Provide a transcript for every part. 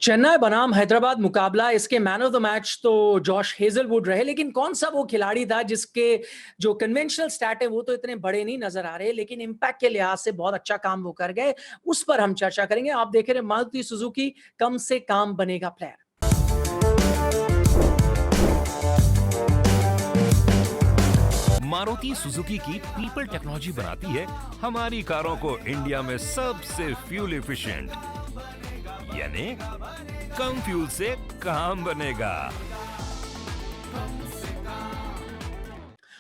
चेन्नई बनाम हैदराबाद मुकाबला, इसके मैन ऑफ द मैच तो जॉश हेजलवुड रहे, लेकिन कौन-सा वो खिलाड़ी था जिसके जो कन्वेंशनल स्टैट है वो तो इतने बड़े नहीं नज़र आ रहे, लेकिन इम्पैक्ट के लिहाज से बहुत अच्छा काम वो कर गए, उस पर हम चर्चा करेंगे। आप देख रहे हैं मारुति सुजुकी कम से काम बनेगा प्लेयर। मारुति सुजुकी की पीपल टेक्नोलॉजी बनाती है हमारी कारों को इंडिया में सबसे फ्यूल एफिशिएंट, यानी कम फ्यूल से काम बनेगा।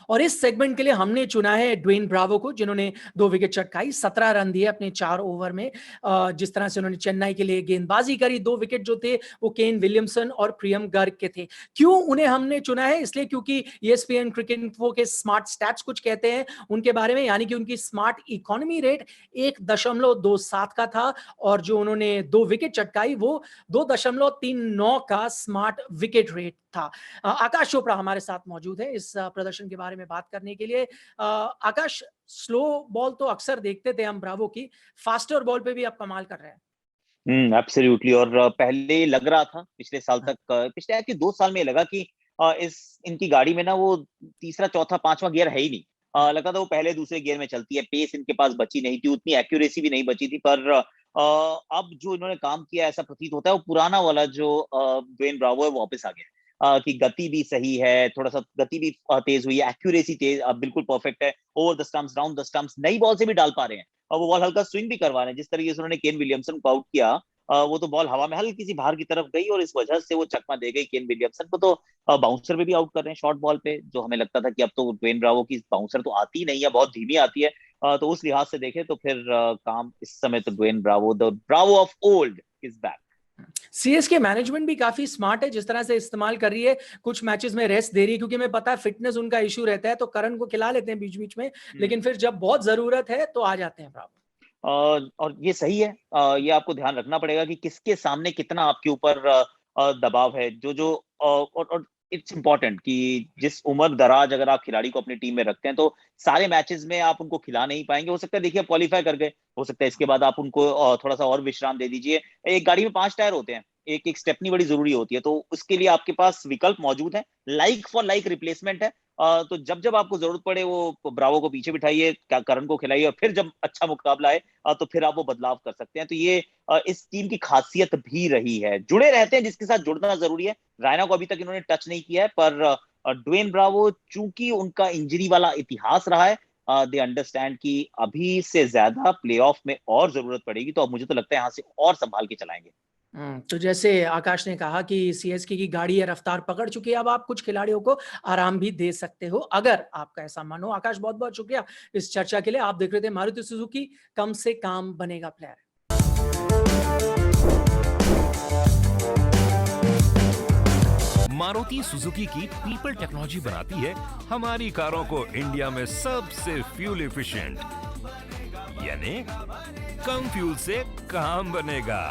और इस सेगमेंट के लिए हमने चुना है ड्वेन ब्रावो को, जिन्होंने 2 विकेट चटकाई, 17 रन दिए अपने 4 ओवर में। जिस तरह से उन्होंने चेन्नई के लिए गेंदबाजी करी, 2 विकेट जो थे वो केन विलियमसन और प्रियम गर्ग के थे। क्यों उन्हें हमने चुना है? इसलिए क्योंकि ईएसपीएन क्रिकेट इन्फो के स्मार्ट स्टैट्स कुछ कहते हैं उनके बारे में, यानी कि उनकी स्मार्ट इकोनॉमी रेट 1.27 का था और जो उन्होंने 2 विकेट चटकाई वो 2.39 का स्मार्ट विकेट रेट था। आकाश चोपड़ा हमारे साथ मौजूद है इस प्रदर्शन के बारे में बात करने के लिए। आकाश, स्लो बॉल तो अक्सर देखते थे हम ब्रावो की, फास्टर बॉल पे भी आप कमाल कर रहे हैं। एब्सोल्युटली। और पहले लग रहा था पिछले साल हाँ। तक, पिछले कि 2 साल में लगा कि इस इनकी गाड़ी में ना वो तीसरा चौथा पांचवा गियर है ही नहीं। लगा था वो पहले दूसरे गियर में चलती है, पेस इनके पास बची नहीं थी, उतनी एक्यूरेसी भी नहीं बची थी। पर अब जो इन्होंने काम किया ऐसा प्रतीत होता है वो पुराना वाला जो ड्वेन ब्रावो है वो वापस आ गया। कि गति भी सही है, थोड़ा सा गति भी तेज हुई है, एक्यूरेसी तेज बिल्कुल परफेक्ट है, over the stumps, round the stumps, नई बॉल से भी डाल पा रहे हैं और वो बॉल हल्का स्विंग भी करवा रहे हैं। जिस तरीके से उन्होंने केन विलियमसन को आउट किया, वो तो बॉल हवा में हल्की सी बाहर की तरफ गई और इस वजह से वो चकमा दे गई केन विलियमसन को। तो बाउंसर पे भी आउट कर रहे हैं शॉर्ट बॉल पे, जो हमें लगता था कि अब तो ड्वेन ब्रावो की बाउंसर तो आती नहीं है, बहुत धीमी आती है। तो उस लिहाज से देखें तो फिर काम इस समय तो Dwayne Bravo, the Bravo of old, is back. CSK management भी काफी स्मार्ट है जिस तरह से इस्तेमाल कर रही है, कुछ मैचेस में रेस्ट दे रही है, क्योंकि मैं पता है फिटनेस उनका इशू रहता है, तो करण को खिला लेते हैं बीच बीच में, लेकिन फिर जब बहुत जरूरत है तो आ जाते हैं ब्रावो। और ये सही है। ये आपको ध्यान रखना पड़ेगा कि किसके सामने कितना आपके ऊपर दबाव है। जो जो और इट्स इम्पोर्टेंट कि जिस उम्र दराज अगर आप खिलाड़ी को अपनी टीम में रखते हैं तो सारे मैचेस में आप उनको खिला नहीं पाएंगे। हो सकता है देखिए क्वालिफाई कर गए, हो सकता है इसके बाद आप उनको थोड़ा सा और विश्राम दे दीजिए। एक गाड़ी में 5 टायर होते हैं, एक एक स्टेपनी बड़ी जरूरी होती है, तो उसके लिए आपके पास विकल्प मौजूद है, लाइक फॉर लाइक रिप्लेसमेंट है। तो जब जब आपको जरूरत पड़े वो ब्रावो को पीछे बिठाइए, करण को खिलाइए, और फिर जब अच्छा मुकाबला है तो फिर आप वो बदलाव कर सकते हैं। तो ये इस टीम की खासियत भी रही है, जुड़े रहते हैं जिसके साथ जुड़ना जरूरी है। रायना को अभी तक इन्होंने टच नहीं किया है, पर ड्वेन ब्रावो चूंकि उनका इंजरी वाला इतिहास रहा है, दे अंडरस्टैंड कि अभी से ज्यादा प्लेऑफ में और जरूरत पड़ेगी। तो अब मुझे तो लगता है यहाँ से और संभाल के चलाएंगे। तो जैसे आकाश ने कहा कि सीएसके की गाड़ी है रफ्तार पकड़ चुकी है, अब आप कुछ खिलाड़ियों को आराम भी दे सकते हो अगर आपका ऐसा मन हो। आकाश, बहुत बहुत शुक्रिया इस चर्चा के लिए। आप देख रहे थे मारुति सुजुकी कम से काम बनेगा प्लेयर। मारुति सुजुकी की पीपल टेक्नोलॉजी बनाती है हमारी कारों को इंडिया में सबसे फ्यूल एफिशिएंट, यानी कम फ्यूल से काम बनेगा।